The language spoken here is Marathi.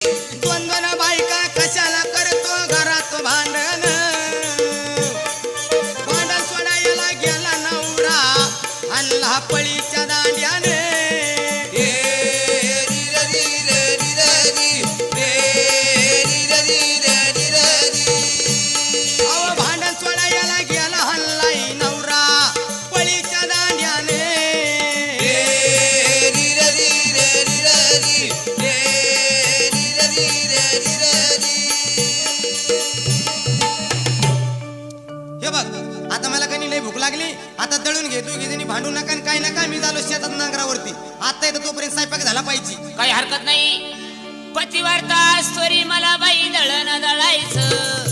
द्वंद्वन बायका कशाला करतो घरात भांडण भांडण सोडायला गेला नवरा आणला पळीच्या दांड्याने भांडण सोडायला गेला हल्लाई नवरा पळीच्या दांड्याने हे बघ आता मला काही लई भूक लागली आता दळून घेतो की भांडू नका आणि काय नका मी झालो शेतात नांगरावरती आता येतो तोपर्यंत स्वयंपाक झाला पाहिजे काही हरकत नाही पतिवार्ता स्वरी मला बाई दळण दळायचं